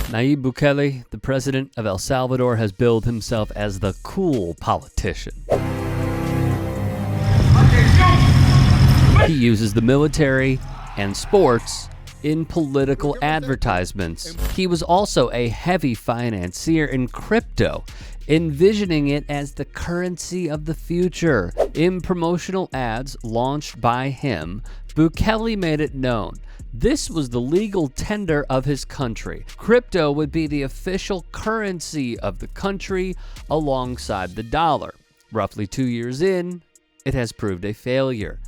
Nayib Bukele, the president of El Salvador, has billed himself as the cool politician. He uses the military and sports in political advertisements. He was also a heavy financier in crypto, envisioning it as the currency of the future. In promotional ads launched by him, Bukele made it known this was the legal tender of his country. Crypto would be the official currency of the country alongside the dollar. Roughly 2 years in, it has proved a failure.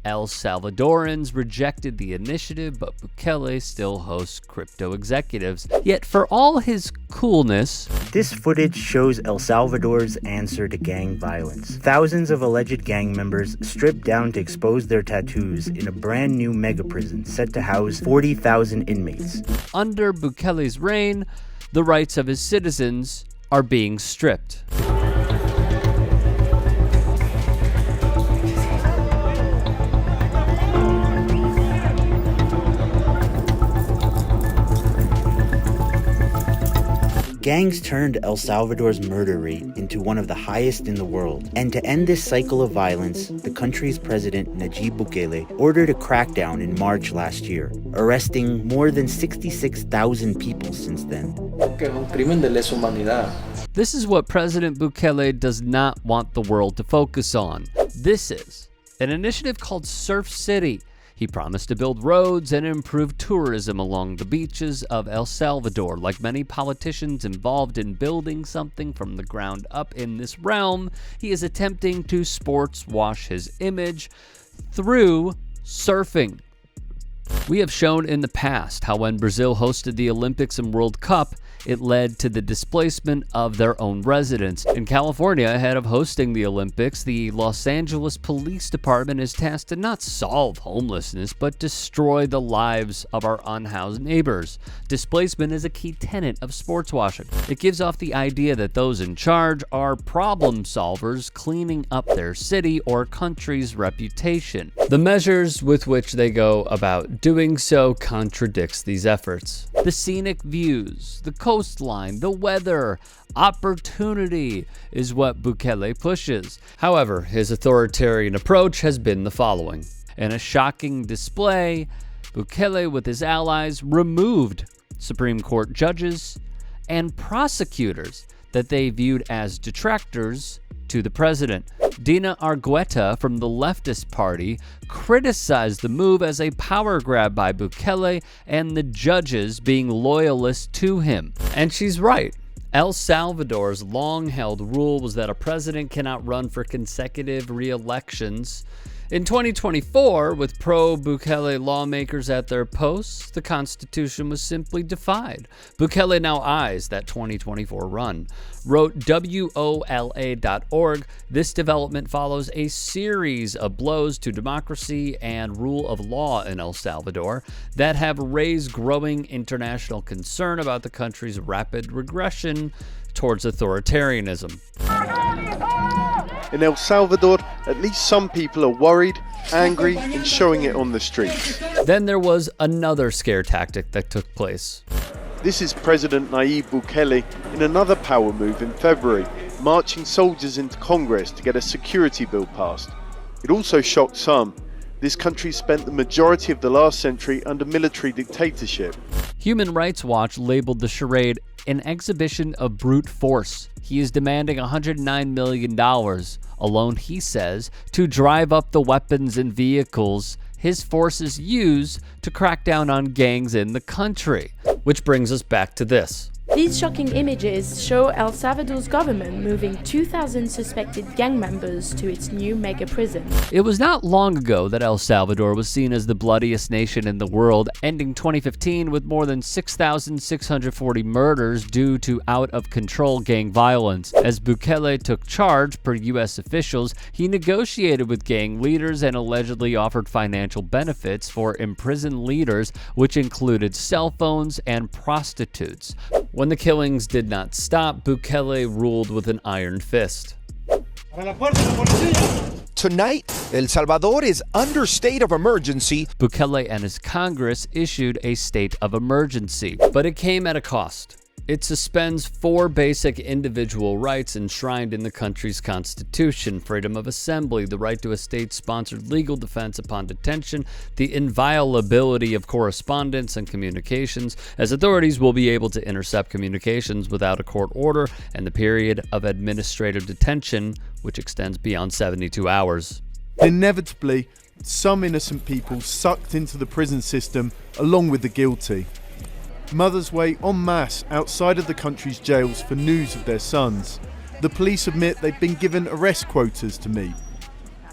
El Salvadorans rejected the initiative, but Bukele still hosts crypto executives. Yet for all his coolness, this footage shows El Salvador's answer to gang violence. Thousands of alleged gang members stripped down to expose their tattoos in a brand new mega prison set to house 40,000 inmates. Under Bukele's reign, the rights of his citizens are being stripped. Gangs turned El Salvador's murder rate into one of the highest in the world. And to end this cycle of violence, the country's president, Nayib Bukele, ordered a crackdown in March last year, arresting more than 66,000 people since then. This is what President Bukele does not want the world to focus on. This is an initiative called Surf City. He promised to build roads and improve tourism along the beaches of El Salvador. Like many politicians involved in building something from the ground up in this realm, he is attempting to sports wash his image through surfing. We have shown in the past how when Brazil hosted the Olympics and World Cup, it led to the displacement of their own residents. In California, ahead of hosting the Olympics, the Los Angeles Police Department is tasked to not solve homelessness, but destroy the lives of our unhoused neighbors. Displacement is a key tenet of sports washing. It gives off the idea that those in charge are problem solvers cleaning up their city or country's reputation. The measures with which they go about doing so contradicts these efforts. The scenic views, the coastline, the weather, opportunity is what Bukele pushes. However, his authoritarian approach has been the following. In a shocking display, Bukele with his allies removed Supreme Court judges and prosecutors that they viewed as detractors to the president. Dina Argueta from the leftist party criticized the move as a power grab by Bukele and the judges being loyalists to him. And she's right. El Salvador's long-held rule was that a president cannot run for consecutive re-elections. In 2024, with pro-Bukele lawmakers at their posts, the Constitution was simply defied. Bukele now eyes that 2024 run. Wrote WOLA.org, this development follows a series of blows to democracy and rule of law in El Salvador that have raised growing international concern about the country's rapid regression towards authoritarianism. In El Salvador, at least some people are worried, angry, and showing it on the streets. Then there was another scare tactic that took place. This is President Nayib Bukele in another power move in February, marching soldiers into Congress to get a security bill passed. It also shocked some. This country spent the majority of the last century under military dictatorship. Human Rights Watch labeled the charade an exhibition of brute force. He is demanding $109 million alone, he says, to drive up the weapons and vehicles his forces use to crack down on gangs in the country. Which brings us back to this. These shocking images show El Salvador's government moving 2,000 suspected gang members to its new mega prison. It was not long ago that El Salvador was seen as the bloodiest nation in the world, ending 2015 with more than 6,640 murders due to out-of-control gang violence. As Bukele took charge, per U.S. officials, he negotiated with gang leaders and allegedly offered financial benefits for imprisoned leaders, which included cell phones and prostitutes. When the killings did not stop, Bukele ruled with an iron fist. Tonight, El Salvador is under state of emergency. Bukele and his Congress issued a state of emergency, but it came at a cost. It suspends 4 basic individual rights enshrined in the country's constitution: freedom of assembly, the right to a state-sponsored legal defense upon detention, the inviolability of correspondence and communications, as authorities will be able to intercept communications without a court order, and the period of administrative detention, which extends beyond 72 hours. Inevitably, some innocent people sucked into the prison system along with the guilty. Mothers wait en masse outside of the country's jails for news of their sons. The police admit they've been given arrest quotas to meet.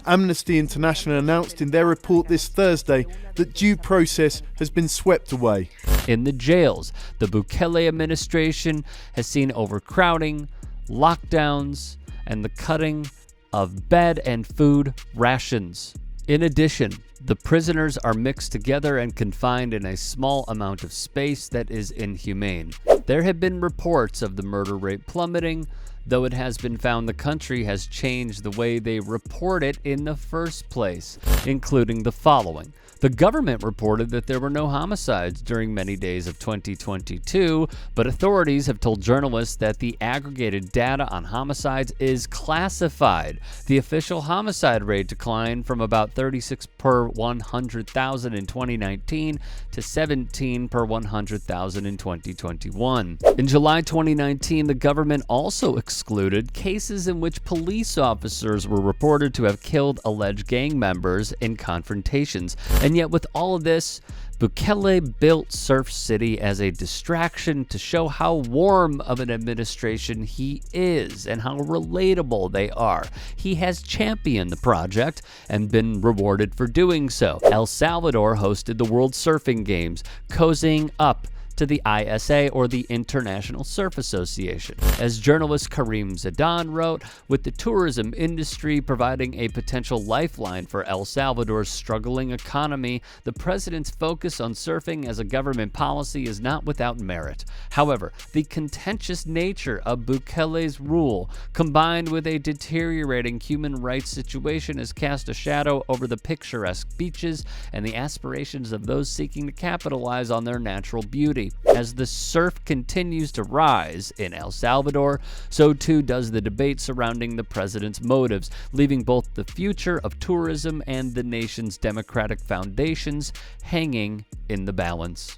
Amnesty International announced in their report this Thursday that due process has been swept away. In the jails, the Bukele administration has seen overcrowding, lockdowns, and the cutting of bed and food rations. In addition, the prisoners are mixed together and confined in a small amount of space that is inhumane. There have been reports of the murder rate plummeting, though it has been found the country has changed the way they report it in the first place, including the following. The government reported that there were no homicides during many days of 2022, but authorities have told journalists that the aggregated data on homicides is classified. The official homicide rate declined from about 36 per 100,000 in 2019 to 17 per 100,000 in 2021. In July 2019, the government also excluded cases in which police officers were reported to have killed alleged gang members in confrontations. And yet with all of this, Bukele built Surf City as a distraction to show how warm of an administration he is and how relatable they are. He has championed the project and been rewarded for doing so. El Salvador hosted the World Surfing Games, cozying up to the ISA, or the International Surf Association. As journalist Karim Zidane wrote, with the tourism industry providing a potential lifeline for El Salvador's struggling economy, the president's focus on surfing as a government policy is not without merit. However, the contentious nature of Bukele's rule, combined with a deteriorating human rights situation, has cast a shadow over the picturesque beaches and the aspirations of those seeking to capitalize on their natural beauty. As the surf continues to rise in El Salvador, so too does the debate surrounding the president's motives, leaving both the future of tourism and the nation's democratic foundations hanging in the balance.